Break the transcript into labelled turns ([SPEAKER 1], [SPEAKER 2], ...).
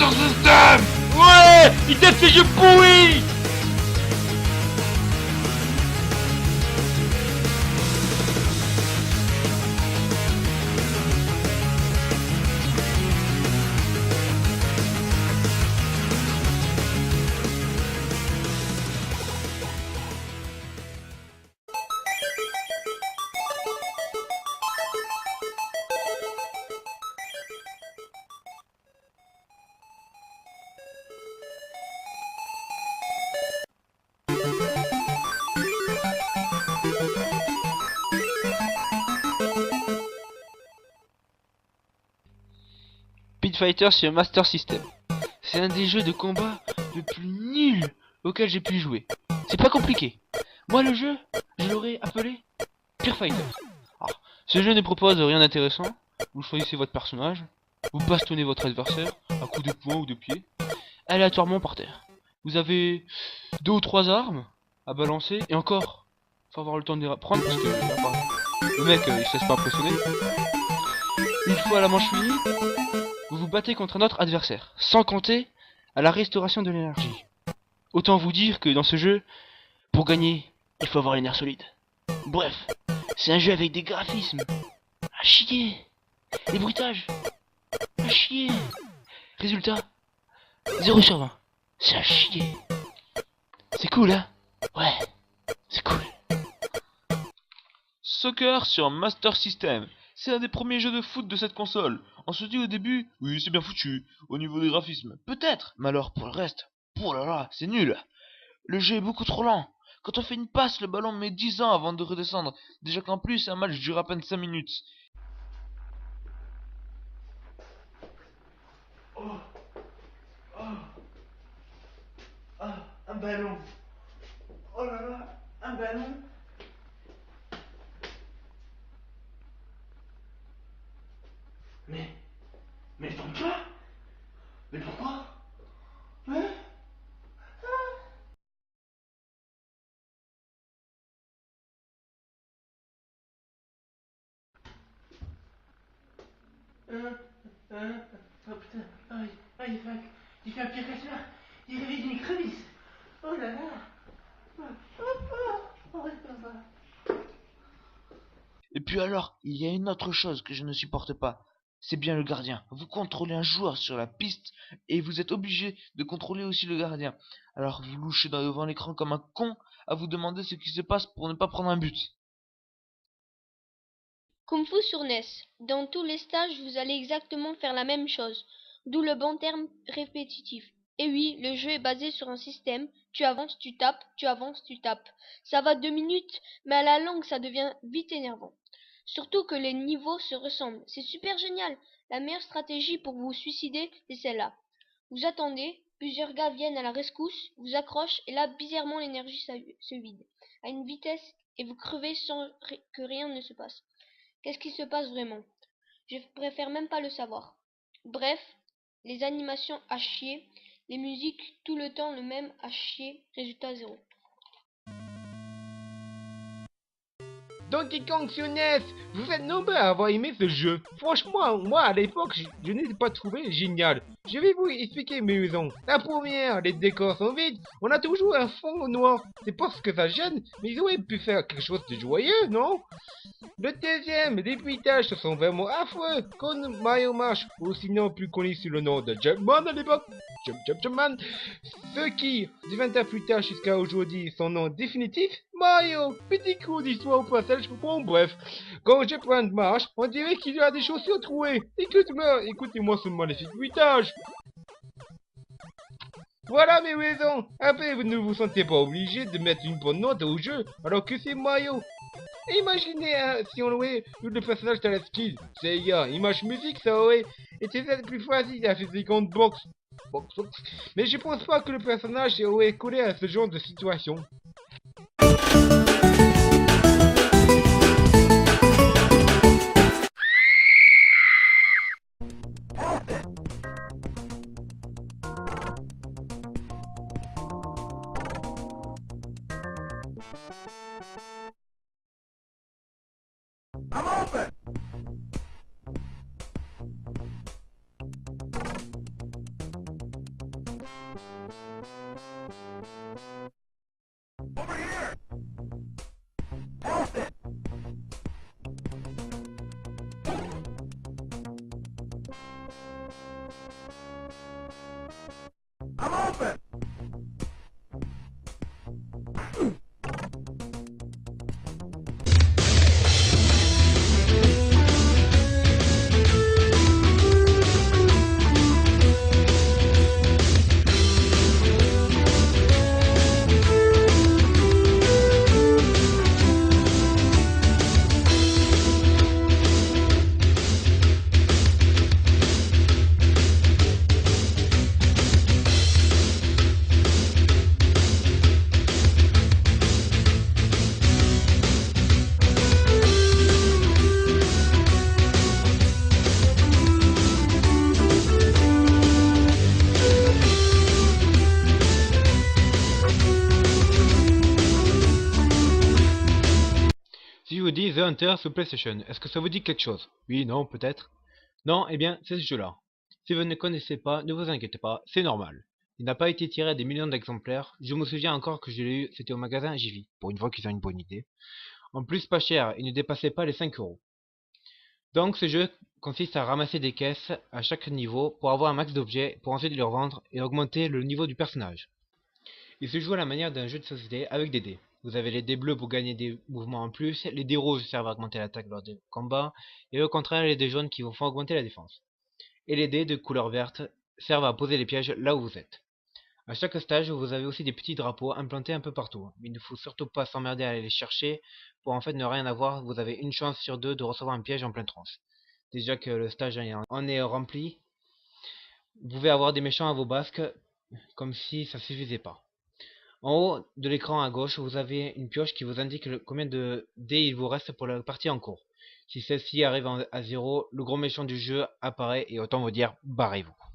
[SPEAKER 1] Master System. Ouais, il teste ces jeux pourris. Pit Fighter sur Master System. C'est un des jeux de combat le plus nul auquel j'ai pu jouer. C'est pas compliqué. Moi le jeu, je l'aurais appelé Pure Fighter. Alors, ce jeu ne propose rien d'intéressant. Vous choisissez votre personnage, vous bastonnez votre adversaire à coups de poing ou de pied, aléatoirement par terre. Vous avez 2 ou 3 armes à balancer, et encore, faut avoir le temps de les prendre parce que le mec il se laisse pas impressionner. Une fois la manche finie, vous vous battez contre un autre adversaire, sans compter à la restauration de l'énergie. Autant vous dire que dans ce jeu, pour gagner, il faut avoir les nerfs solides. Bref, c'est un jeu avec des graphismes à chier, des bruitages à chier. Résultat, 0 sur 20. C'est à chier. C'est cool, hein? Ouais, c'est cool. Soccer sur Master System. C'est un des premiers jeux de foot de cette console. On se dit au début, oui c'est bien foutu, au niveau des graphismes. Peut-être, mais alors pour le reste, oh là là, c'est nul. Le jeu est beaucoup trop lent. Quand on fait une passe, le ballon met 10 ans avant de redescendre. Déjà qu'en plus, un match dure à peine 5 minutes. Oh, oh, ah, un ballon. Oh là là, un ballon. Mais donc là? Mais pourquoi? Hein? Oh putain, il fait un pire cauchemar. Il réveille une écrevisse. Oh là là. Et puis alors, il y a une autre chose que je ne supporte pas. C'est bien le gardien. Vous contrôlez un joueur sur la piste et vous êtes obligé de contrôler aussi le gardien. Alors vous louchez devant l'écran comme un con à vous demander ce qui se passe pour ne pas prendre un but.
[SPEAKER 2] Kung Fu sur NES. Dans tous les stages, vous allez exactement faire la même chose, d'où le bon terme répétitif. Et oui, le jeu est basé sur un système, tu avances, tu tapes, tu avances, tu tapes. Ça va 2 minutes, mais à la longue, ça devient vite énervant. Surtout que les niveaux se ressemblent. C'est super génial. La meilleure stratégie pour vous suicider, c'est celle-là. Vous attendez, plusieurs gars viennent à la rescousse, vous accrochent, et là, bizarrement, l'énergie se vide. À une vitesse, et vous crevez sans que rien ne se passe. Qu'est-ce qui se passe vraiment? Je préfère même pas le savoir. Bref, les animations à chier, les musiques tout le temps le même à chier, résultat 0.
[SPEAKER 3] Donkey Kong sur NES, vous êtes nombreux à avoir aimé ce jeu. Franchement, moi à l'époque, je n'ai pas trouvé génial. Je vais vous expliquer mes raisons. La première, les décors sont vides, on a toujours un fond noir. C'est parce que ça gêne, mais ils auraient pu faire quelque chose de joyeux, non? Le deuxième, les bruitages sont vraiment affreux, comme Mario March, ou sinon plus connu sous le nom de Jumpman à l'époque. Jumpman. Ce qui, 20 ans plus tard jusqu'à aujourd'hui, son nom définitif, Mario. Petit coup d'histoire au passage, bon bref. Quand je prends une marche, on dirait qu'il y a des chaussures trouées. Écoutez-moi ce magnifique bruitage. Voilà mes raisons. Après, vous ne vous sentez pas obligé de mettre une bonne note au jeu, alors que c'est Mario. Imaginez si on aurait eu le personnage de la skill, Sega, image musique, ça aurait été plus facile à faire des comptes box. Mais je pense pas que le personnage aurait collé à ce genre de situation. Si je vous dis The Hunter sur PlayStation, est-ce que ça vous dit quelque chose? Oui, non, peut-être? Non, eh bien, c'est ce jeu-là. Si vous ne connaissez pas, ne vous inquiétez pas, c'est normal. Il n'a pas été tiré à des millions d'exemplaires. Je me souviens encore que je l'ai eu, c'était au magasin JV, pour une fois qu'ils ont une bonne idée. En plus, pas cher, il ne dépassait pas les 5 euros. Donc, ce jeu consiste à ramasser des caisses à chaque niveau pour avoir un max d'objets, pour ensuite les revendre et augmenter le niveau du personnage. Il se joue à la manière d'un jeu de société avec des dés. Vous avez les dés bleus pour gagner des mouvements en plus, les dés rouges servent à augmenter l'attaque lors des combats, et au contraire les dés jaunes qui vous font augmenter la défense. Et les dés de couleur verte servent à poser les pièges là où vous êtes. À chaque stage, vous avez aussi des petits drapeaux implantés un peu partout, mais il ne faut surtout pas s'emmerder à aller les chercher, pour en fait ne rien avoir, vous avez une chance sur deux de recevoir un piège en pleine tronche. Déjà que le stage en est rempli, vous pouvez avoir des méchants à vos basques, comme si ça suffisait pas. En haut de l'écran à gauche, vous avez une pioche qui vous indique combien de dés il vous reste pour la partie en cours. Si celle-ci arrive à 0, le gros méchant du jeu apparaît et autant vous dire, barrez-vous.